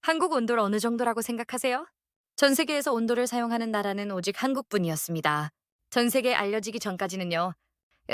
한국 온도를 어느 정도라고 생각하세요? 전 세계에서 온도를 사용하는 나라는 오직 한국뿐이었습니다. 전 세계에 알려지기 전까지는요.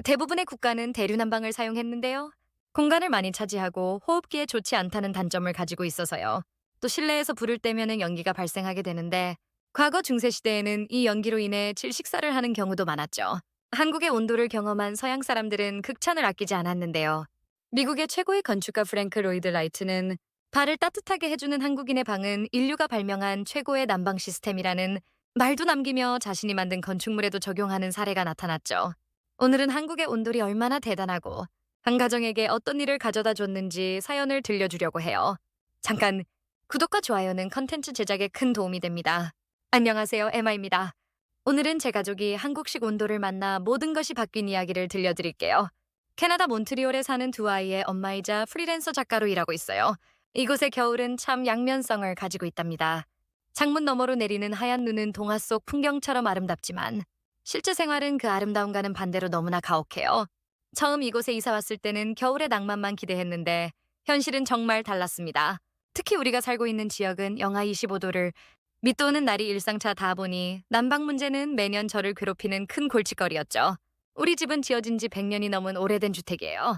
대부분의 국가는 대륙난방을 사용했는데요. 공간을 많이 차지하고 호흡기에 좋지 않다는 단점을 가지고 있어서요. 또 실내에서 불을 떼면은 연기가 발생하게 되는데 과거 중세 시대에는 이 연기로 인해 질식사를 하는 경우도 많았죠. 한국의 온도를 경험한 서양 사람들은 극찬을 아끼지 않았는데요. 미국의 최고의 건축가 프랭크 로이드 라이트는 발을 따뜻하게 해주는 한국인의 방은 인류가 발명한 최고의 난방 시스템이라는 말도 남기며 자신이 만든 건축물에도 적용하는 사례가 나타났죠. 오늘은 한국의 온돌이 얼마나 대단하고 한 가정에게 어떤 일을 가져다 줬는지 사연을 들려주려고 해요. 잠깐, 구독과 좋아요는 컨텐츠 제작에 큰 도움이 됩니다. 안녕하세요, 에마입니다. 오늘은 제 가족이 한국식 온돌을 만나 모든 것이 바뀐 이야기를 들려드릴게요. 캐나다 몬트리올에 사는 두 아이의 엄마이자 프리랜서 작가로 일하고 있어요. 이곳의 겨울은 참 양면성을 가지고 있답니다. 창문 너머로 내리는 하얀 눈은 동화 속 풍경처럼 아름답지만 실제 생활은 그 아름다움과는 반대로 너무나 가혹해요. 처음 이곳에 이사 왔을 때는 겨울의 낭만만 기대했는데 현실은 정말 달랐습니다. 특히 우리가 살고 있는 지역은 영하 25도를 밑도는 날이 일상차다 보니 난방 문제는 매년 저를 괴롭히는 큰 골칫거리였죠. 우리 집은 지어진 지 100년이 넘은 오래된 주택이에요.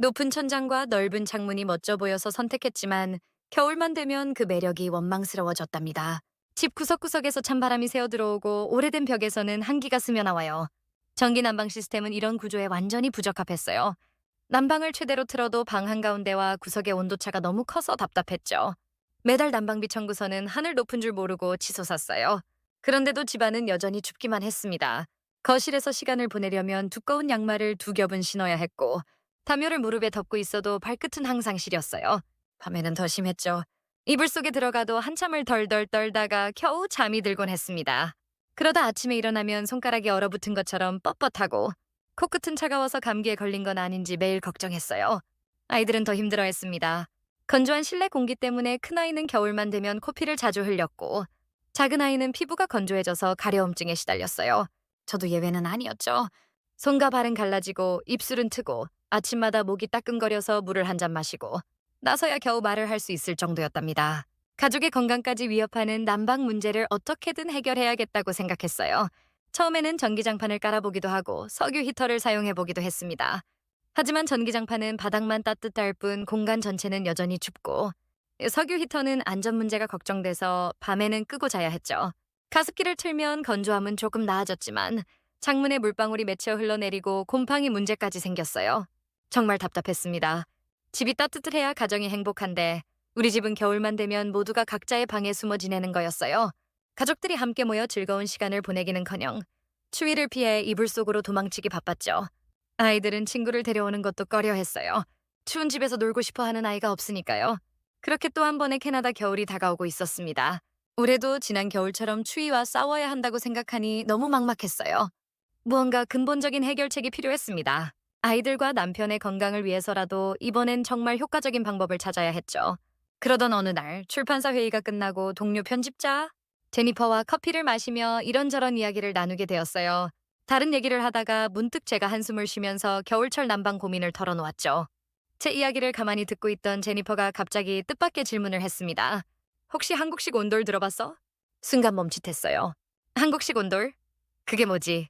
높은 천장과 넓은 창문이 멋져 보여서 선택했지만 겨울만 되면 그 매력이 원망스러워졌답니다. 집 구석구석에서 찬바람이 새어 들어오고 오래된 벽에서는 한기가 스며 나와요. 전기 난방 시스템은 이런 구조에 완전히 부적합했어요. 난방을 최대로 틀어도 방 한가운데와 구석의 온도차가 너무 커서 답답했죠. 매달 난방비 청구서는 하늘 높은 줄 모르고 치솟았어요. 그런데도 집안은 여전히 춥기만 했습니다. 거실에서 시간을 보내려면 두꺼운 양말을 두 겹은 신어야 했고 담요를 무릎에 덮고 있어도 발끝은 항상 시렸어요. 밤에는 더 심했죠. 이불 속에 들어가도 한참을 덜덜 떨다가 겨우 잠이 들곤 했습니다. 그러다 아침에 일어나면 손가락이 얼어붙은 것처럼 뻣뻣하고 코끝은 차가워서 감기에 걸린 건 아닌지 매일 걱정했어요. 아이들은 더 힘들어했습니다. 건조한 실내 공기 때문에 큰아이는 겨울만 되면 코피를 자주 흘렸고 작은아이는 피부가 건조해져서 가려움증에 시달렸어요. 저도 예외는 아니었죠. 손과 발은 갈라지고 입술은 트고 아침마다 목이 따끔거려서 물을 한 잔 마시고 나서야 겨우 말을 할 수 있을 정도였답니다. 가족의 건강까지 위협하는 난방 문제를 어떻게든 해결해야겠다고 생각했어요. 처음에는 전기장판을 깔아보기도 하고 석유 히터를 사용해보기도 했습니다. 하지만 전기장판은 바닥만 따뜻할 뿐 공간 전체는 여전히 춥고 석유 히터는 안전 문제가 걱정돼서 밤에는 끄고 자야 했죠. 가습기를 틀면 건조함은 조금 나아졌지만 창문에 물방울이 맺혀 흘러내리고 곰팡이 문제까지 생겼어요. 정말 답답했습니다. 집이 따뜻해야 가정이 행복한데 우리 집은 겨울만 되면 모두가 각자의 방에 숨어 지내는 거였어요. 가족들이 함께 모여 즐거운 시간을 보내기는커녕 추위를 피해 이불 속으로 도망치기 바빴죠. 아이들은 친구를 데려오는 것도 꺼려했어요. 추운 집에서 놀고 싶어 하는 아이가 없으니까요. 그렇게 또 한 번의 캐나다 겨울이 다가오고 있었습니다. 올해도 지난 겨울처럼 추위와 싸워야 한다고 생각하니 너무 막막했어요. 무언가 근본적인 해결책이 필요했습니다. 아이들과 남편의 건강을 위해서라도 이번엔 정말 효과적인 방법을 찾아야 했죠. 그러던 어느 날 출판사 회의가 끝나고 동료 편집자 제니퍼와 커피를 마시며 이런저런 이야기를 나누게 되었어요. 다른 얘기를 하다가 문득 제가 한숨을 쉬면서 겨울철 난방 고민을 털어놓았죠. 제 이야기를 가만히 듣고 있던 제니퍼가 갑자기 뜻밖의 질문을 했습니다. 혹시 한국식 온돌 들어봤어? 순간 멈칫했어요. 한국식 온돌? 그게 뭐지?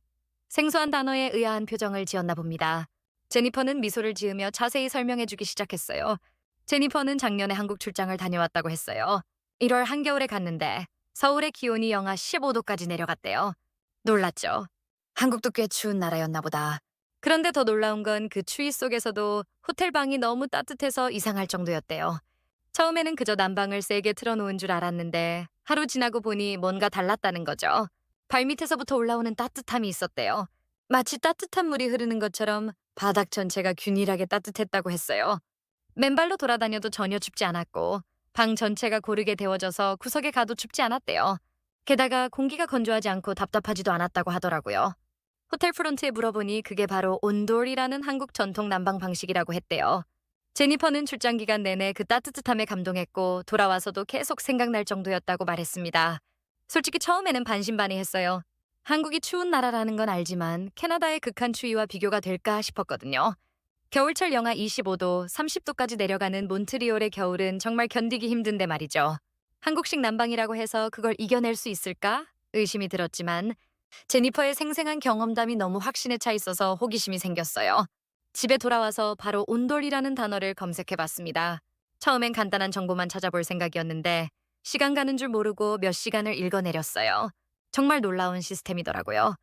생소한 단어에 의아한 표정을 지었나 봅니다. 제니퍼는 미소를 지으며 자세히 설명해주기 시작했어요. 제니퍼는 작년에 한국 출장을 다녀왔다고 했어요. 1월 한겨울에 갔는데 서울의 기온이 영하 15도까지 내려갔대요. 놀랐죠. 한국도 꽤 추운 나라였나 보다. 그런데 더 놀라운 건 그 추위 속에서도 호텔 방이 너무 따뜻해서 이상할 정도였대요. 처음에는 그저 난방을 세게 틀어놓은 줄 알았는데 하루 지나고 보니 뭔가 달랐다는 거죠. 발밑에서부터 올라오는 따뜻함이 있었대요. 마치 따뜻한 물이 흐르는 것처럼 바닥 전체가 균일하게 따뜻했다고 했어요. 맨발로 돌아다녀도 전혀 춥지 않았고 방 전체가 고르게 데워져서 구석에 가도 춥지 않았대요. 게다가 공기가 건조하지 않고 답답하지도 않았다고 하더라고요. 호텔 프론트에 물어보니 그게 바로 온돌이라는 한국 전통 난방 방식이라고 했대요. 제니퍼는 출장 기간 내내 그 따뜻함에 감동했고 돌아와서도 계속 생각날 정도였다고 말했습니다. 솔직히 처음에는 반신반의했어요. 한국이 추운 나라라는 건 알지만 캐나다의 극한 추위와 비교가 될까 싶었거든요. 겨울철 영하 25도, 30도까지 내려가는 몬트리올의 겨울은 정말 견디기 힘든데 말이죠. 한국식 난방이라고 해서 그걸 이겨낼 수 있을까? 의심이 들었지만 제니퍼의 생생한 경험담이 너무 확신에 차 있어서 호기심이 생겼어요. 집에 돌아와서 바로 온돌이라는 단어를 검색해 봤습니다. 처음엔 간단한 정보만 찾아볼 생각이었는데 시간 가는 줄 모르고 몇 시간을 읽어내렸어요. 정말 놀라운 시스템이더라고요.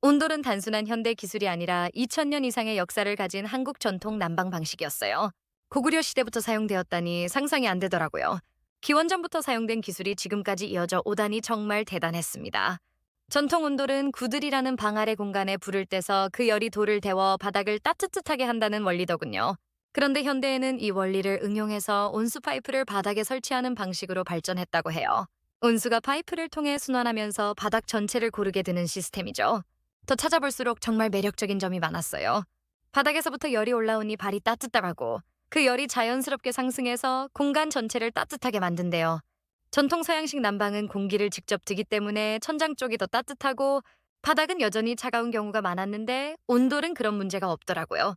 온돌은 단순한 현대 기술이 아니라 2000년 이상의 역사를 가진 한국 전통 난방 방식이었어요. 고구려 시대부터 사용되었다니 상상이 안 되더라고요. 기원전부터 사용된 기술이 지금까지 이어져 오다니 정말 대단했습니다. 전통 온돌은 구들이라는 방 아래 공간에 불을 떼서 그 열이 돌을 데워 바닥을 따뜻하게 한다는 원리더군요. 그런데 현대에는 이 원리를 응용해서 온수 파이프를 바닥에 설치하는 방식으로 발전했다고 해요. 온수가 파이프를 통해 순환하면서 바닥 전체를 고르게 드는 시스템이죠. 더 찾아볼수록 정말 매력적인 점이 많았어요. 바닥에서부터 열이 올라오니 발이 따뜻하고 그 열이 자연스럽게 상승해서 공간 전체를 따뜻하게 만든대요. 전통 서양식 난방은 공기를 직접 드기 때문에 천장 쪽이 더 따뜻하고 바닥은 여전히 차가운 경우가 많았는데 온돌은 그런 문제가 없더라고요.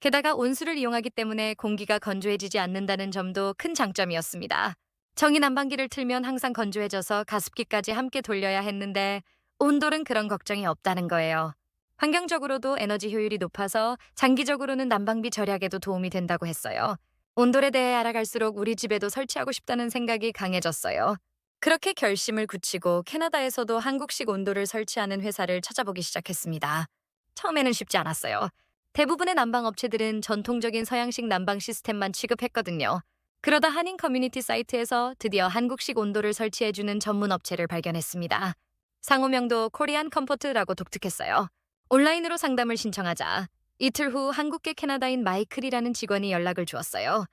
게다가 온수를 이용하기 때문에 공기가 건조해지지 않는다는 점도 큰 장점이었습니다. 정기 난방기를 틀면 항상 건조해져서 가습기까지 함께 돌려야 했는데 온돌은 그런 걱정이 없다는 거예요. 환경적으로도 에너지 효율이 높아서 장기적으로는 난방비 절약에도 도움이 된다고 했어요. 온돌에 대해 알아갈수록 우리 집에도 설치하고 싶다는 생각이 강해졌어요. 그렇게 결심을 굳히고 캐나다에서도 한국식 온돌을 설치하는 회사를 찾아보기 시작했습니다. 처음에는 쉽지 않았어요. 대부분의 난방 업체들은 전통적인 서양식 난방 시스템만 취급했거든요. 그러다 한인 커뮤니티 사이트에서 드디어 한국식 온돌을 설치해주는 전문 업체를 발견했습니다. 상호명도 코리안 컴포트라고 독특했어요. 온라인으로 상담을 신청하자 이틀 후 한국계 캐나다인 마이클이라는 직원이 연락을 주었어요.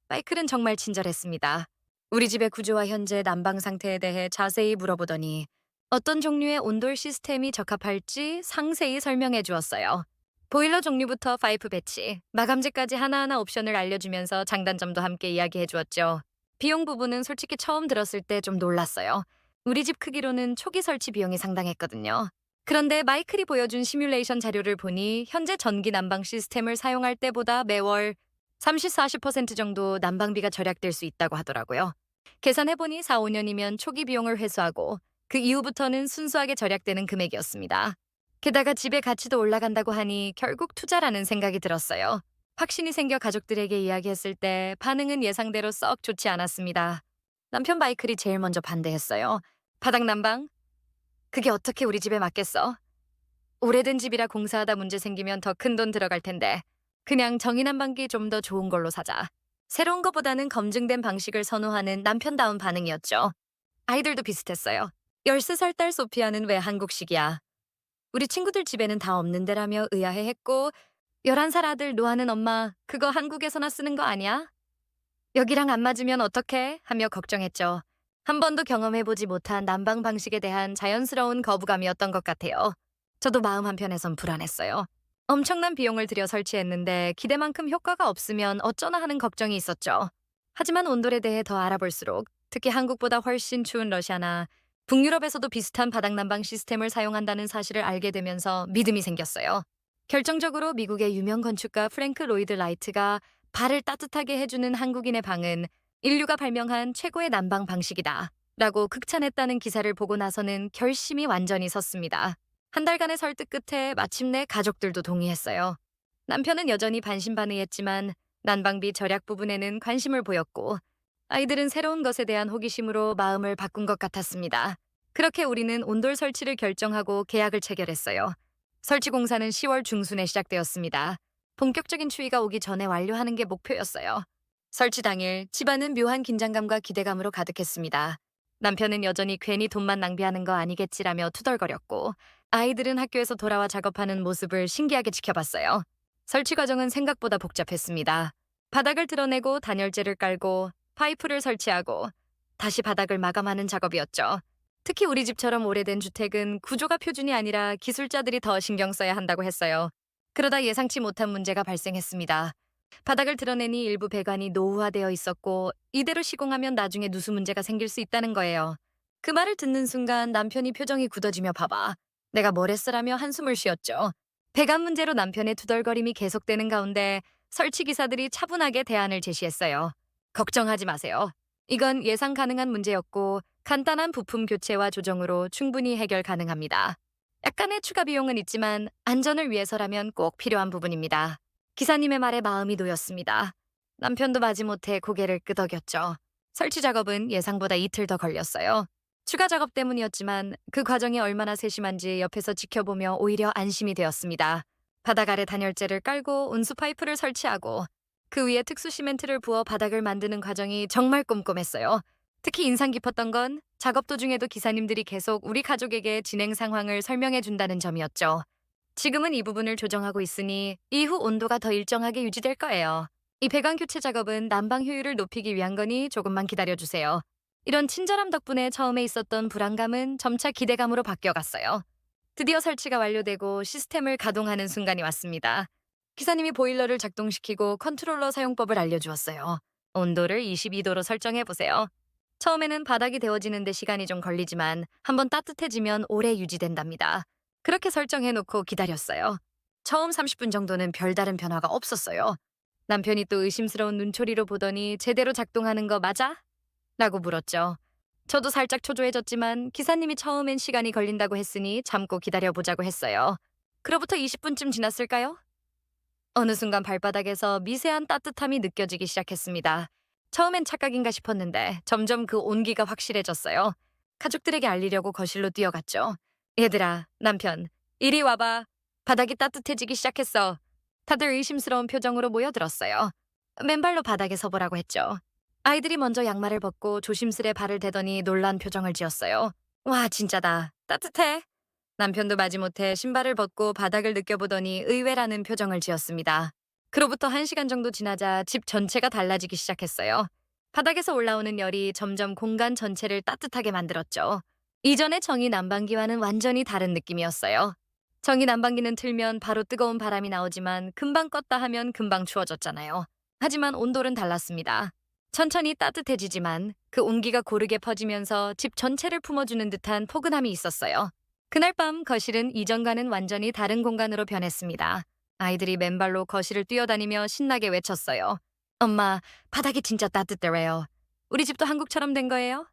마이클은 정말 친절했습니다. 우리 집의 구조와 현재 난방 상태에 대해 자세히 물어보더니 어떤 종류의 온돌 시스템이 적합할지 상세히 설명해 주었어요. 보일러 종류부터 파이프 배치, 마감재까지 하나하나 옵션을 알려주면서 장단점도 함께 이야기해 주었죠. 비용 부분은 솔직히 처음 들었을 때 좀 놀랐어요. 우리 집 크기로는 초기 설치 비용이 상당했거든요. 그런데 마이클이 보여준 시뮬레이션 자료를 보니 현재 전기 난방 시스템을 사용할 때보다 매월 30-40% 정도 난방비가 절약될 수 있다고 하더라고요. 계산해보니 4-5년이면 초기 비용을 회수하고 그 이후부터는 순수하게 절약되는 금액이었습니다. 게다가 집의 가치도 올라간다고 하니 결국 투자라는 생각이 들었어요. 확신이 생겨 가족들에게 이야기했을 때 반응은 예상대로 썩 좋지 않았습니다. 남편 마이클이 제일 먼저 반대했어요. 바닥 난방? 그게 어떻게 우리 집에 맞겠어? 오래된 집이라 공사하다 문제 생기면 더 큰 돈 들어갈 텐데 그냥 정의 난방기 좀 더 좋은 걸로 사자. 새로운 것보다는 검증된 방식을 선호하는 남편다운 반응이었죠. 아이들도 비슷했어요. 13살 딸 소피아는 왜 한국식이야? 우리 친구들 집에는 다 없는 데라며 의아해했고 11살 아들 노아는 엄마 그거 한국에서나 쓰는 거 아니야? 여기랑 안 맞으면 어떡해? 하며 걱정했죠. 한 번도 경험해보지 못한 난방 방식에 대한 자연스러운 거부감이었던 것 같아요. 저도 마음 한편에선 불안했어요. 엄청난 비용을 들여 설치했는데 기대만큼 효과가 없으면 어쩌나 하는 걱정이 있었죠. 하지만 온돌에 대해 더 알아볼수록 특히 한국보다 훨씬 추운 러시아나 북유럽에서도 비슷한 바닥난방 시스템을 사용한다는 사실을 알게 되면서 믿음이 생겼어요. 결정적으로 미국의 유명 건축가 프랭크 로이드 라이트가 발을 따뜻하게 해주는 한국인의 방은 인류가 발명한 최고의 난방 방식이다 라고 극찬했다는 기사를 보고 나서는 결심이 완전히 섰습니다. 한 달간의 설득 끝에 마침내 가족들도 동의했어요. 남편은 여전히 반신반의했지만 난방비 절약 부분에는 관심을 보였고 아이들은 새로운 것에 대한 호기심으로 마음을 바꾼 것 같았습니다. 그렇게 우리는 온돌 설치를 결정하고 계약을 체결했어요. 설치 공사는 10월 중순에 시작되었습니다. 본격적인 추위가 오기 전에 완료하는 게 목표였어요. 설치 당일 집안은 묘한 긴장감과 기대감으로 가득했습니다. 남편은 여전히 괜히 돈만 낭비하는 거 아니겠지라며 투덜거렸고 아이들은 학교에서 돌아와 작업하는 모습을 신기하게 지켜봤어요. 설치 과정은 생각보다 복잡했습니다. 바닥을 드러내고 단열재를 깔고 파이프를 설치하고 다시 바닥을 마감하는 작업이었죠. 특히 우리 집처럼 오래된 주택은 구조가 표준이 아니라 기술자들이 더 신경 써야 한다고 했어요. 그러다 예상치 못한 문제가 발생했습니다. 바닥을 드러내니 일부 배관이 노후화되어 있었고 이대로 시공하면 나중에 누수 문제가 생길 수 있다는 거예요. 그 말을 듣는 순간 남편이 표정이 굳어지며 봐봐. 내가 뭘 했으라며 한숨을 쉬었죠. 배관 문제로 남편의 투덜거림이 계속되는 가운데 설치 기사들이 차분하게 대안을 제시했어요. 걱정하지 마세요. 이건 예상 가능한 문제였고 간단한 부품 교체와 조정으로 충분히 해결 가능합니다. 약간의 추가 비용은 있지만 안전을 위해서라면 꼭 필요한 부분입니다. 기사님의 말에 마음이 놓였습니다. 남편도 마지못해 고개를 끄덕였죠. 설치 작업은 예상보다 이틀 더 걸렸어요. 추가 작업 때문이었지만 그 과정이 얼마나 세심한지 옆에서 지켜보며 오히려 안심이 되었습니다. 바닥 아래 단열재를 깔고 온수 파이프를 설치하고 그 위에 특수 시멘트를 부어 바닥을 만드는 과정이 정말 꼼꼼했어요. 특히 인상 깊었던 건 작업 도중에도 기사님들이 계속 우리 가족에게 진행 상황을 설명해 준다는 점이었죠. 지금은 이 부분을 조정하고 있으니 이후 온도가 더 일정하게 유지될 거예요. 이 배관 교체 작업은 난방 효율을 높이기 위한 거니 조금만 기다려주세요. 이런 친절함 덕분에 처음에 있었던 불안감은 점차 기대감으로 바뀌어갔어요. 드디어 설치가 완료되고 시스템을 가동하는 순간이 왔습니다. 기사님이 보일러를 작동시키고 컨트롤러 사용법을 알려주었어요. 온도를 22도로 설정해보세요. 처음에는 바닥이 데워지는데 시간이 좀 걸리지만 한번 따뜻해지면 오래 유지된답니다. 그렇게 설정해놓고 기다렸어요. 처음 30분 정도는 별다른 변화가 없었어요. 남편이 또 의심스러운 눈초리로 보더니 제대로 작동하는 거 맞아? 라고 물었죠. 저도 살짝 초조해졌지만 기사님이 처음엔 시간이 걸린다고 했으니 참고 기다려보자고 했어요. 그로부터 20분쯤 지났을까요? 어느 순간 발바닥에서 미세한 따뜻함이 느껴지기 시작했습니다. 처음엔 착각인가 싶었는데 점점 그 온기가 확실해졌어요. 가족들에게 알리려고 거실로 뛰어갔죠. 얘들아, 남편, 이리 와봐. 바닥이 따뜻해지기 시작했어. 다들 의심스러운 표정으로 모여들었어요. 맨발로 바닥에 서보라고 했죠. 아이들이 먼저 양말을 벗고 조심스레 발을 대더니 놀란 표정을 지었어요. 와, 진짜다. 따뜻해. 남편도 마지못해 신발을 벗고 바닥을 느껴보더니 의외라는 표정을 지었습니다. 그로부터 1시간 정도 지나자 집 전체가 달라지기 시작했어요. 바닥에서 올라오는 열이 점점 공간 전체를 따뜻하게 만들었죠. 이전의 정의 난방기와는 완전히 다른 느낌이었어요. 정의 난방기는 틀면 바로 뜨거운 바람이 나오지만 금방 껐다 하면 금방 추워졌잖아요. 하지만 온도는 달랐습니다. 천천히 따뜻해지지만 그 온기가 고르게 퍼지면서 집 전체를 품어주는 듯한 포근함이 있었어요. 그날 밤 거실은 이전과는 완전히 다른 공간으로 변했습니다. 아이들이 맨발로 거실을 뛰어다니며 신나게 외쳤어요. 엄마, 바닥이 진짜 따뜻해요. 우리 집도 한국처럼 된 거예요?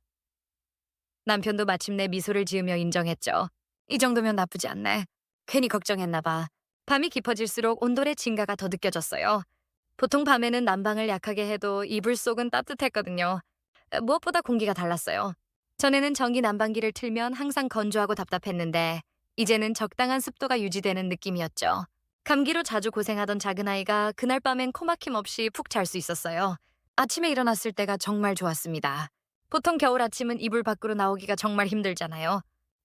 남편도 마침내 미소를 지으며 인정했죠. 이 정도면 나쁘지 않네. 괜히 걱정했나 봐. 밤이 깊어질수록 온도의 증가가 더 느껴졌어요. 보통 밤에는 난방을 약하게 해도 이불 속은 따뜻했거든요. 무엇보다 공기가 달랐어요. 전에는 전기 난방기를 틀면 항상 건조하고 답답했는데 이제는 적당한 습도가 유지되는 느낌이었죠. 감기로 자주 고생하던 작은아이가 그날 밤엔 코막힘 없이 푹 잘 수 있었어요. 아침에 일어났을 때가 정말 좋았습니다. 보통 겨울 아침은 이불 밖으로 나오기가 정말 힘들잖아요.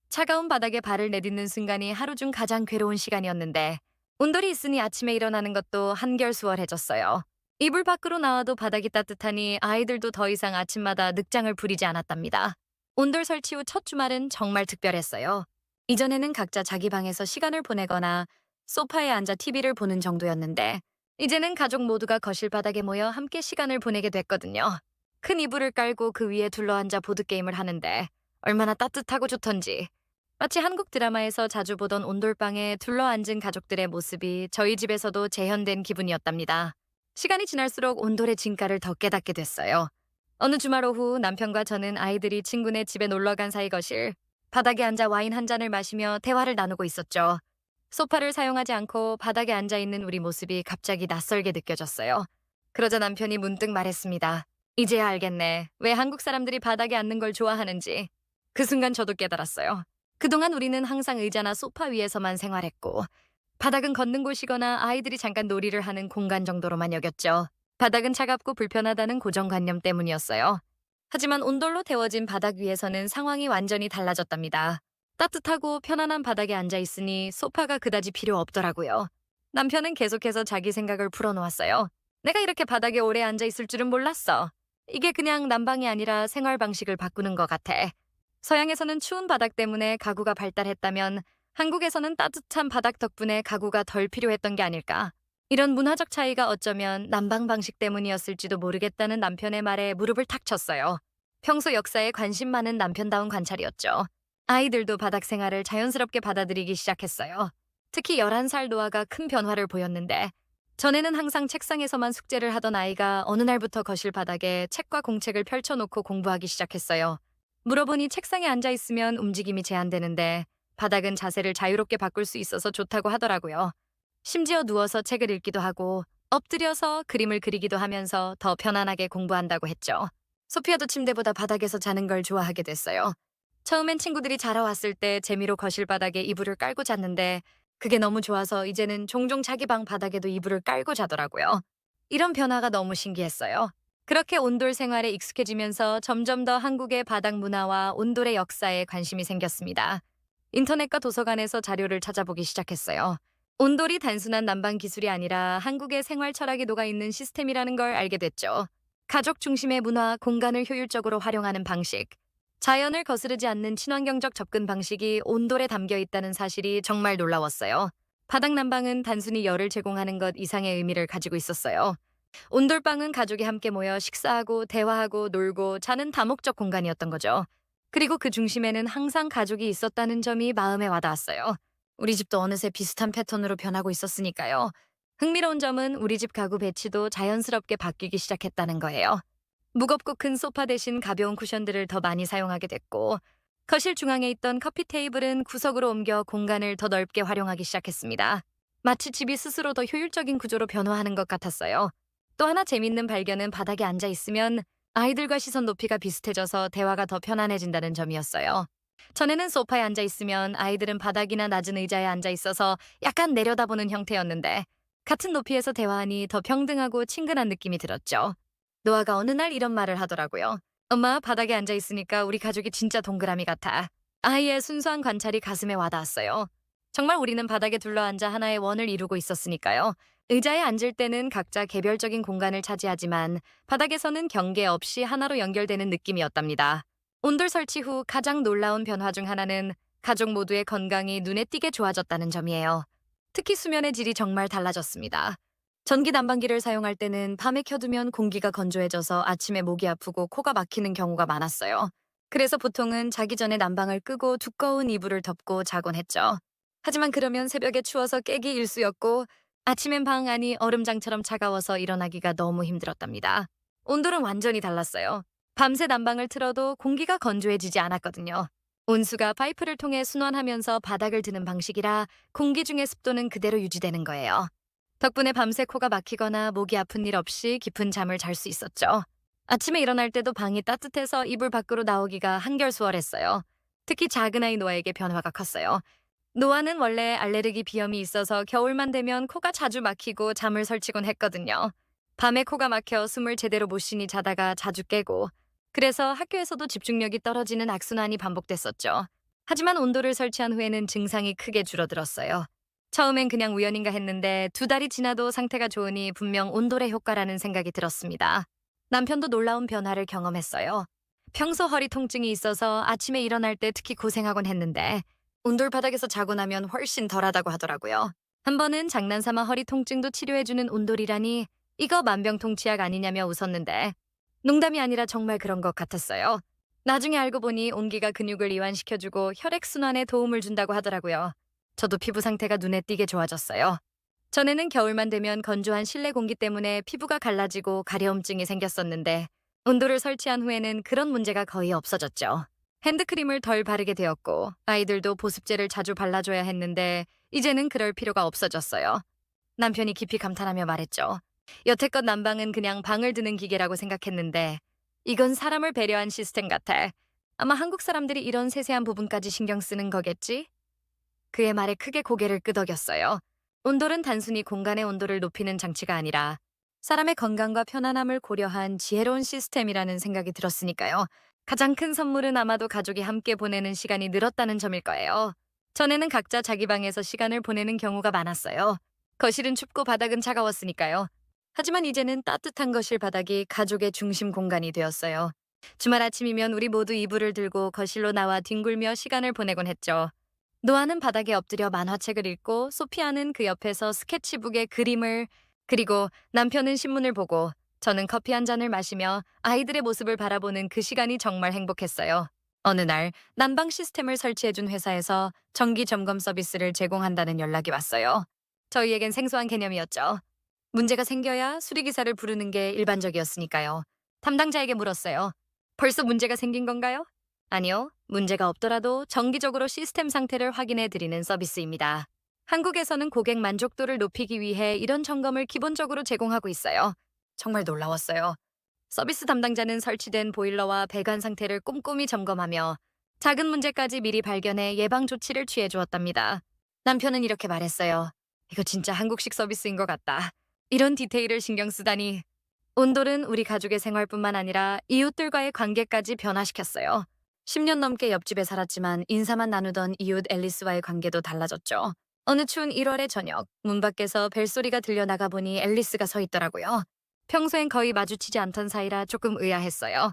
차가운 바닥에 발을 내딛는 순간이 하루 중 가장 괴로운 시간이었는데 온돌이 있으니 아침에 일어나는 것도 한결 수월해졌어요. 이불 밖으로 나와도 바닥이 따뜻하니 아이들도 더 이상 아침마다 늑장을 부리지 않았답니다. 온돌 설치 후 첫 주말은 정말 특별했어요. 이전에는 각자 자기 방에서 시간을 보내거나 소파에 앉아 TV를 보는 정도였는데 이제는 가족 모두가 거실 바닥에 모여 함께 시간을 보내게 됐거든요. 큰 이불을 깔고 그 위에 둘러앉아 보드게임을 하는데 얼마나 따뜻하고 좋던지. 마치 한국 드라마에서 자주 보던 온돌방에 둘러앉은 가족들의 모습이 저희 집에서도 재현된 기분이었답니다. 시간이 지날수록 온돌의 진가를 더 깨닫게 됐어요. 어느 주말 오후 남편과 저는 아이들이 친구네 집에 놀러간 사이 거실, 바닥에 앉아 와인 한 잔을 마시며 대화를 나누고 있었죠. 소파를 사용하지 않고 바닥에 앉아있는 우리 모습이 갑자기 낯설게 느껴졌어요. 그러자 남편이 문득 말했습니다. 이제야 알겠네. 왜 한국 사람들이 바닥에 앉는 걸 좋아하는지. 그 순간 저도 깨달았어요. 그동안 우리는 항상 의자나 소파 위에서만 생활했고 바닥은 걷는 곳이거나 아이들이 잠깐 놀이를 하는 공간 정도로만 여겼죠. 바닥은 차갑고 불편하다는 고정관념 때문이었어요. 하지만 온돌로 데워진 바닥 위에서는 상황이 완전히 달라졌답니다. 따뜻하고 편안한 바닥에 앉아있으니 소파가 그다지 필요 없더라고요. 남편은 계속해서 자기 생각을 풀어놓았어요. 내가 이렇게 바닥에 오래 앉아있을 줄은 몰랐어. 이게 그냥 난방이 아니라 생활 방식을 바꾸는 것 같아. 서양에서는 추운 바닥 때문에 가구가 발달했다면 한국에서는 따뜻한 바닥 덕분에 가구가 덜 필요했던 게 아닐까. 이런 문화적 차이가 어쩌면 난방 방식 때문이었을지도 모르겠다는 남편의 말에 무릎을 탁 쳤어요. 평소 역사에 관심 많은 남편다운 관찰이었죠. 아이들도 바닥 생활을 자연스럽게 받아들이기 시작했어요. 특히 11살 노아가 큰 변화를 보였는데 전에는 항상 책상에서만 숙제를 하던 아이가 어느 날부터 거실 바닥에 책과 공책을 펼쳐놓고 공부하기 시작했어요. 물어보니 책상에 앉아 있으면 움직임이 제한되는데 바닥은 자세를 자유롭게 바꿀 수 있어서 좋다고 하더라고요. 심지어 누워서 책을 읽기도 하고 엎드려서 그림을 그리기도 하면서 더 편안하게 공부한다고 했죠. 소피아도 침대보다 바닥에서 자는 걸 좋아하게 됐어요. 처음엔 친구들이 자러 왔을 때 재미로 거실 바닥에 이불을 깔고 잤는데 그게 너무 좋아서 이제는 종종 자기 방 바닥에도 이불을 깔고 자더라고요. 이런 변화가 너무 신기했어요. 그렇게 온돌 생활에 익숙해지면서 점점 더 한국의 바닥 문화와 온돌의 역사에 관심이 생겼습니다. 인터넷과 도서관에서 자료를 찾아보기 시작했어요. 온돌이 단순한 난방 기술이 아니라 한국의 생활 철학이 녹아있는 시스템이라는 걸 알게 됐죠. 가족 중심의 문화, 공간을 효율적으로 활용하는 방식, 자연을 거스르지 않는 친환경적 접근 방식이 온돌에 담겨 있다는 사실이 정말 놀라웠어요. 바닥 난방은 단순히 열을 제공하는 것 이상의 의미를 가지고 있었어요. 온돌방은 가족이 함께 모여 식사하고 대화하고 놀고 자는 다목적 공간이었던 거죠. 그리고 그 중심에는 항상 가족이 있었다는 점이 마음에 와닿았어요. 우리 집도 어느새 비슷한 패턴으로 변하고 있었으니까요. 흥미로운 점은 우리 집 가구 배치도 자연스럽게 바뀌기 시작했다는 거예요. 무겁고 큰 소파 대신 가벼운 쿠션들을 더 많이 사용하게 됐고, 거실 중앙에 있던 커피 테이블은 구석으로 옮겨 공간을 더 넓게 활용하기 시작했습니다. 마치 집이 스스로 더 효율적인 구조로 변화하는 것 같았어요. 또 하나 재밌는 발견은 바닥에 앉아 있으면 아이들과 시선 높이가 비슷해져서 대화가 더 편안해진다는 점이었어요. 전에는 소파에 앉아 있으면 아이들은 바닥이나 낮은 의자에 앉아 있어서 약간 내려다보는 형태였는데 같은 높이에서 대화하니 더 평등하고 친근한 느낌이 들었죠. 노아가 어느 날 이런 말을 하더라고요. 엄마, 바닥에 앉아 있으니까 우리 가족이 진짜 동그라미 같아. 아이의 순수한 관찰이 가슴에 와닿았어요. 정말 우리는 바닥에 둘러앉아 하나의 원을 이루고 있었으니까요. 의자에 앉을 때는 각자 개별적인 공간을 차지하지만 바닥에서는 경계 없이 하나로 연결되는 느낌이었답니다. 온돌 설치 후 가장 놀라운 변화 중 하나는 가족 모두의 건강이 눈에 띄게 좋아졌다는 점이에요. 특히 수면의 질이 정말 달라졌습니다. 전기 난방기를 사용할 때는 밤에 켜두면 공기가 건조해져서 아침에 목이 아프고 코가 막히는 경우가 많았어요. 그래서 보통은 자기 전에 난방을 끄고 두꺼운 이불을 덮고 자곤 했죠. 하지만 그러면 새벽에 추워서 깨기 일쑤였고 아침엔 방 안이 얼음장처럼 차가워서 일어나기가 너무 힘들었답니다. 온도는 완전히 달랐어요. 밤새 난방을 틀어도 공기가 건조해지지 않았거든요. 온수가 파이프를 통해 순환하면서 바닥을 드는 방식이라 공기 중의 습도는 그대로 유지되는 거예요. 덕분에 밤새 코가 막히거나 목이 아픈 일 없이 깊은 잠을 잘 수 있었죠. 아침에 일어날 때도 방이 따뜻해서 이불 밖으로 나오기가 한결 수월했어요. 특히 작은 아이 노아에게 변화가 컸어요. 노아는 원래 알레르기 비염이 있어서 겨울만 되면 코가 자주 막히고 잠을 설치곤 했거든요. 밤에 코가 막혀 숨을 제대로 못 쉬니 자다가 자주 깨고 그래서 학교에서도 집중력이 떨어지는 악순환이 반복됐었죠. 하지만 온도를 설치한 후에는 증상이 크게 줄어들었어요. 처음엔 그냥 우연인가 했는데 2달이 지나도 상태가 좋으니 분명 온돌의 효과라는 생각이 들었습니다. 남편도 놀라운 변화를 경험했어요. 평소 허리 통증이 있어서 아침에 일어날 때 특히 고생하곤 했는데 온돌 바닥에서 자고 나면 훨씬 덜하다고 하더라고요. 한 번은 장난삼아 허리 통증도 치료해주는 온돌이라니 이거 만병통치약 아니냐며 웃었는데 농담이 아니라 정말 그런 것 같았어요. 나중에 알고 보니 온기가 근육을 이완시켜주고 혈액순환에 도움을 준다고 하더라고요. 저도 피부 상태가 눈에 띄게 좋아졌어요. 전에는 겨울만 되면 건조한 실내 공기 때문에 피부가 갈라지고 가려움증이 생겼었는데 온도를 설치한 후에는 그런 문제가 거의 없어졌죠. 핸드크림을 덜 바르게 되었고 아이들도 보습제를 자주 발라줘야 했는데 이제는 그럴 필요가 없어졌어요. 남편이 깊이 감탄하며 말했죠. 여태껏 난방은 그냥 방을 드는 기계라고 생각했는데 이건 사람을 배려한 시스템 같아. 아마 한국 사람들이 이런 세세한 부분까지 신경 쓰는 거겠지? 그의 말에 크게 고개를 끄덕였어요. 온돌은 단순히 공간의 온도를 높이는 장치가 아니라 사람의 건강과 편안함을 고려한 지혜로운 시스템이라는 생각이 들었으니까요. 가장 큰 선물은 아마도 가족이 함께 보내는 시간이 늘었다는 점일 거예요. 전에는 각자 자기 방에서 시간을 보내는 경우가 많았어요. 거실은 춥고 바닥은 차가웠으니까요. 하지만 이제는 따뜻한 거실 바닥이 가족의 중심 공간이 되었어요. 주말 아침이면 우리 모두 이불을 들고 거실로 나와 뒹굴며 시간을 보내곤 했죠. 노아는 바닥에 엎드려 만화책을 읽고 소피아는 그 옆에서 스케치북에 그림을 그리고 남편은 신문을 보고 저는 커피 한 잔을 마시며 아이들의 모습을 바라보는 그 시간이 정말 행복했어요. 어느 날 난방 시스템을 설치해준 회사에서 정기 점검 서비스를 제공한다는 연락이 왔어요. 저희에겐 생소한 개념이었죠. 문제가 생겨야 수리기사를 부르는 게 일반적이었으니까요. 담당자에게 물었어요. 벌써 문제가 생긴 건가요? 아니요. 문제가 없더라도 정기적으로 시스템 상태를 확인해 드리는 서비스입니다. 한국에서는 고객 만족도를 높이기 위해 이런 점검을 기본적으로 제공하고 있어요. 정말 놀라웠어요. 서비스 담당자는 설치된 보일러와 배관 상태를 꼼꼼히 점검하며 작은 문제까지 미리 발견해 예방 조치를 취해 주었답니다. 남편은 이렇게 말했어요. 이거 진짜 한국식 서비스인 것 같다. 이런 디테일을 신경 쓰다니. 온돌은 우리 가족의 생활뿐만 아니라 이웃들과의 관계까지 변화시켰어요. 10년 넘게 옆집에 살았지만 인사만 나누던 이웃 앨리스와의 관계도 달라졌죠. 어느 추운 1월의 저녁, 문 밖에서 벨소리가 들려나가 보니 앨리스가 서 있더라고요. 평소엔 거의 마주치지 않던 사이라 조금 의아했어요.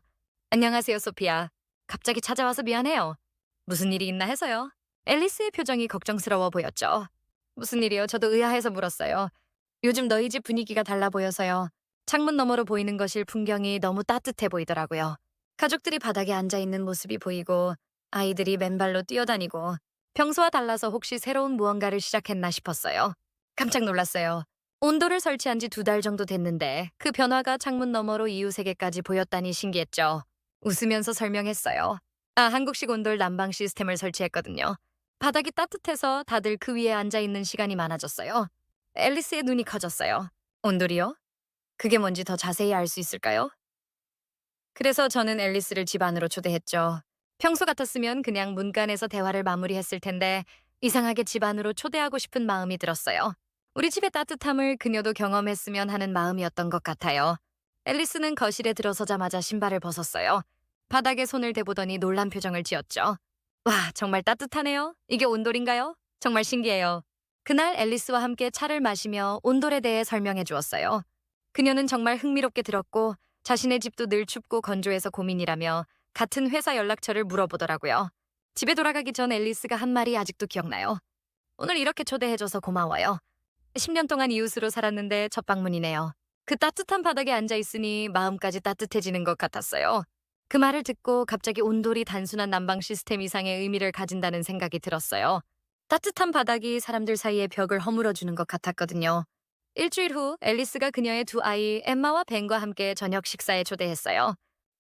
안녕하세요, 소피아. 갑자기 찾아와서 미안해요. 무슨 일이 있나 해서요. 앨리스의 표정이 걱정스러워 보였죠. 무슨 일이요? 저도 의아해서 물었어요. 요즘 너희 집 분위기가 달라 보여서요. 창문 너머로 보이는 것일 풍경이 너무 따뜻해 보이더라고요. 가족들이 바닥에 앉아 있는 모습이 보이고 아이들이 맨발로 뛰어다니고 평소와 달라서 혹시 새로운 무언가를 시작했나 싶었어요. 깜짝 놀랐어요. 온도를 설치한 지 2달 정도 됐는데 그 변화가 창문 너머로 이웃에게까지 보였다니 신기했죠. 웃으면서 설명했어요. 아, 한국식 온돌 난방 시스템을 설치했거든요. 바닥이 따뜻해서 다들 그 위에 앉아 있는 시간이 많아졌어요. 앨리스의 눈이 커졌어요. 온돌이요? 그게 뭔지 더 자세히 알 수 있을까요? 그래서 저는 앨리스를 집 안으로 초대했죠. 평소 같았으면 그냥 문간에서 대화를 마무리했을 텐데 이상하게 집 안으로 초대하고 싶은 마음이 들었어요. 우리 집의 따뜻함을 그녀도 경험했으면 하는 마음이었던 것 같아요. 앨리스는 거실에 들어서자마자 신발을 벗었어요. 바닥에 손을 대보더니 놀란 표정을 지었죠. 와, 정말 따뜻하네요. 이게 온돌인가요? 정말 신기해요. 그날 앨리스와 함께 차를 마시며 온돌에 대해 설명해 주었어요. 그녀는 정말 흥미롭게 들었고 자신의 집도 늘 춥고 건조해서 고민이라며 같은 회사 연락처를 물어보더라고요. 집에 돌아가기 전 앨리스가 한 말이 아직도 기억나요. 오늘 이렇게 초대해줘서 고마워요. 10년 동안 이웃으로 살았는데 첫 방문이네요. 그 따뜻한 바닥에 앉아 있으니 마음까지 따뜻해지는 것 같았어요. 그 말을 듣고 갑자기 온돌이 단순한 난방 시스템 이상의 의미를 가진다는 생각이 들었어요. 따뜻한 바닥이 사람들 사이의 벽을 허물어주는 것 같았거든요. 일주일 후 앨리스가 그녀의 2아이 엠마와 벤과 함께 저녁 식사에 초대했어요.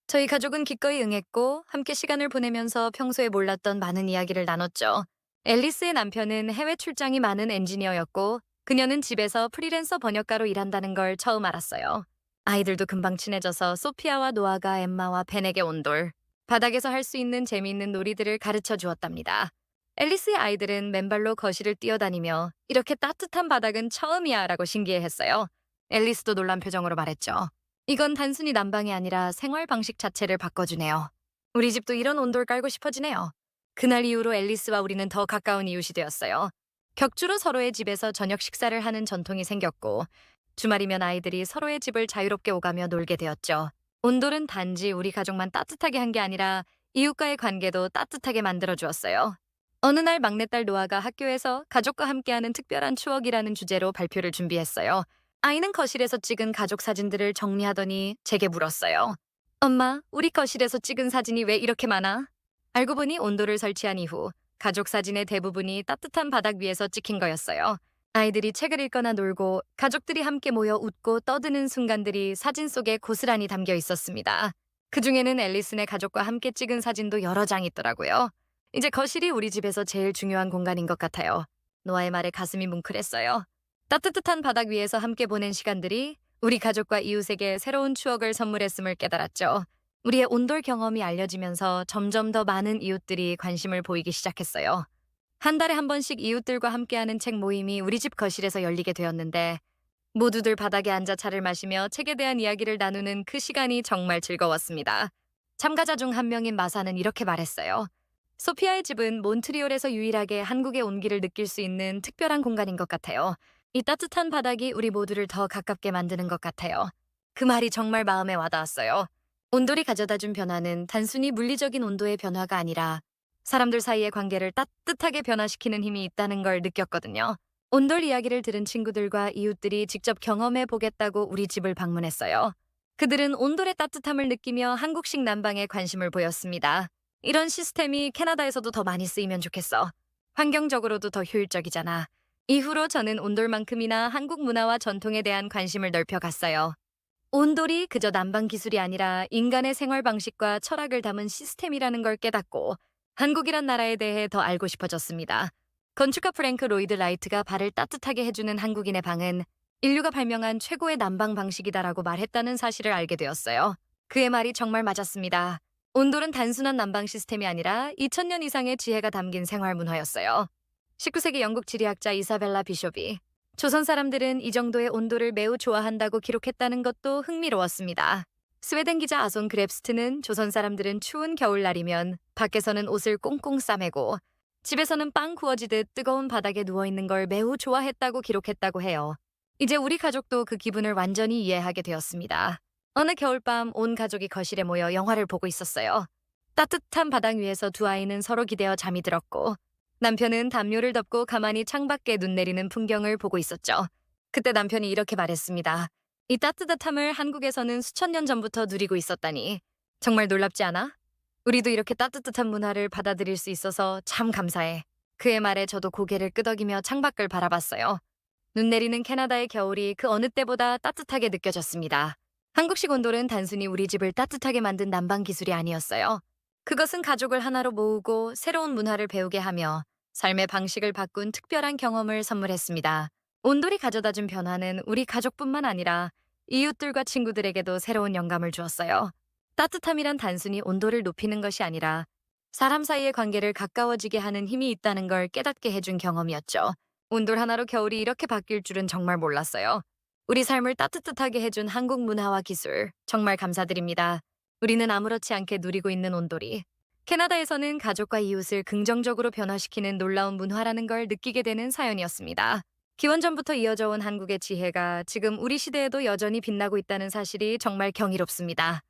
저희 가족은 기꺼이 응했고 함께 시간을 보내면서 평소에 몰랐던 많은 이야기를 나눴죠. 앨리스의 남편은 해외 출장이 많은 엔지니어였고 그녀는 집에서 프리랜서 번역가로 일한다는 걸 처음 알았어요. 아이들도 금방 친해져서 소피아와 노아가 엠마와 벤에게 온돌, 바닥에서 할 수 있는 재미있는 놀이들을 가르쳐 주었답니다. 앨리스의 아이들은 맨발로 거실을 뛰어다니며 이렇게 따뜻한 바닥은 처음이야 라고 신기해했어요. 앨리스도 놀란 표정으로 말했죠. 이건 단순히 난방이 아니라 생활 방식 자체를 바꿔주네요. 우리 집도 이런 온돌 깔고 싶어지네요. 그날 이후로 앨리스와 우리는 더 가까운 이웃이 되었어요. 격주로 서로의 집에서 저녁 식사를 하는 전통이 생겼고 주말이면 아이들이 서로의 집을 자유롭게 오가며 놀게 되었죠. 온돌은 단지 우리 가족만 따뜻하게 한 게 아니라 이웃과의 관계도 따뜻하게 만들어 주었어요. 어느 날 막내딸 노아가 학교에서 가족과 함께하는 특별한 추억이라는 주제로 발표를 준비했어요. 아이는 거실에서 찍은 가족 사진들을 정리하더니 제게 물었어요. 엄마, 우리 거실에서 찍은 사진이 왜 이렇게 많아? 알고 보니 온도를 설치한 이후 가족 사진의 대부분이 따뜻한 바닥 위에서 찍힌 거였어요. 아이들이 책을 읽거나 놀고 가족들이 함께 모여 웃고 떠드는 순간들이 사진 속에 고스란히 담겨 있었습니다. 그중에는 앨리슨의 가족과 함께 찍은 사진도 여러 장 있더라고요. 이제 거실이 우리 집에서 제일 중요한 공간인 것 같아요. 노아의 말에 가슴이 뭉클했어요. 따뜻한 바닥 위에서 함께 보낸 시간들이 우리 가족과 이웃에게 새로운 추억을 선물했음을 깨달았죠. 우리의 온돌 경험이 알려지면서 점점 더 많은 이웃들이 관심을 보이기 시작했어요. 한 달에 한 번씩 이웃들과 함께하는 책 모임이 우리 집 거실에서 열리게 되었는데 모두들 바닥에 앉아 차를 마시며 책에 대한 이야기를 나누는 그 시간이 정말 즐거웠습니다. 참가자 중 한 명인 마사는 이렇게 말했어요. 소피아의 집은 몬트리올에서 유일하게 한국의 온기를 느낄 수 있는 특별한 공간인 것 같아요. 이 따뜻한 바닥이 우리 모두를 더 가깝게 만드는 것 같아요. 그 말이 정말 마음에 와닿았어요. 온돌이 가져다 준 변화는 단순히 물리적인 온도의 변화가 아니라 사람들 사이의 관계를 따뜻하게 변화시키는 힘이 있다는 걸 느꼈거든요. 온돌 이야기를 들은 친구들과 이웃들이 직접 경험해 보겠다고 우리 집을 방문했어요. 그들은 온돌의 따뜻함을 느끼며 한국식 난방에 관심을 보였습니다. 이런 시스템이 캐나다에서도 더 많이 쓰이면 좋겠어. 환경적으로도 더 효율적이잖아. 이후로 저는 온돌만큼이나 한국 문화와 전통에 대한 관심을 넓혀갔어요. 온돌이 그저 난방 기술이 아니라 인간의 생활 방식과 철학을 담은 시스템이라는 걸 깨닫고 한국이란 나라에 대해 더 알고 싶어졌습니다. 건축가 프랭크 로이드 라이트가 발을 따뜻하게 해주는 한국인의 방은 인류가 발명한 최고의 난방 방식이다라고 말했다는 사실을 알게 되었어요. 그의 말이 정말 맞았습니다. 온돌은 단순한 난방 시스템이 아니라 2000년 이상의 지혜가 담긴 생활 문화였어요. 19세기 영국 지리학자 이사벨라 비숍이 조선 사람들은 이 정도의 온도를 매우 좋아한다고 기록했다는 것도 흥미로웠습니다. 스웨덴 기자 아손 그랩스트는 조선 사람들은 추운 겨울날이면 밖에서는 옷을 꽁꽁 싸매고 집에서는 빵 구워지듯 뜨거운 바닥에 누워있는 걸 매우 좋아했다고 기록했다고 해요. 이제 우리 가족도 그 기분을 완전히 이해하게 되었습니다. 어느 겨울밤 온 가족이 거실에 모여 영화를 보고 있었어요. 따뜻한 바닥 위에서 두 아이는 서로 기대어 잠이 들었고 남편은 담요를 덮고 가만히 창밖에 눈 내리는 풍경을 보고 있었죠. 그때 남편이 이렇게 말했습니다. 이 따뜻함을 한국에서는 수천 년 전부터 누리고 있었다니. 정말 놀랍지 않아? 우리도 이렇게 따뜻한 문화를 받아들일 수 있어서 참 감사해. 그의 말에 저도 고개를 끄덕이며 창밖을 바라봤어요. 눈 내리는 캐나다의 겨울이 그 어느 때보다 따뜻하게 느껴졌습니다. 한국식 온돌은 단순히 우리 집을 따뜻하게 만든 난방 기술이 아니었어요. 그것은 가족을 하나로 모으고 새로운 문화를 배우게 하며 삶의 방식을 바꾼 특별한 경험을 선물했습니다. 온돌이 가져다준 변화는 우리 가족뿐만 아니라 이웃들과 친구들에게도 새로운 영감을 주었어요. 따뜻함이란 단순히 온도를 높이는 것이 아니라 사람 사이의 관계를 가까워지게 하는 힘이 있다는 걸 깨닫게 해준 경험이었죠. 온돌 하나로 겨울이 이렇게 바뀔 줄은 정말 몰랐어요. 우리 삶을 따뜻하게 해준 한국 문화와 기술, 정말 감사드립니다. 우리는 아무렇지 않게 누리고 있는 온돌이 캐나다에서는 가족과 이웃을 긍정적으로 변화시키는 놀라운 문화라는 걸 느끼게 되는 사연이었습니다. 기원전부터 이어져 온 한국의 지혜가 지금 우리 시대에도 여전히 빛나고 있다는 사실이 정말 경이롭습니다.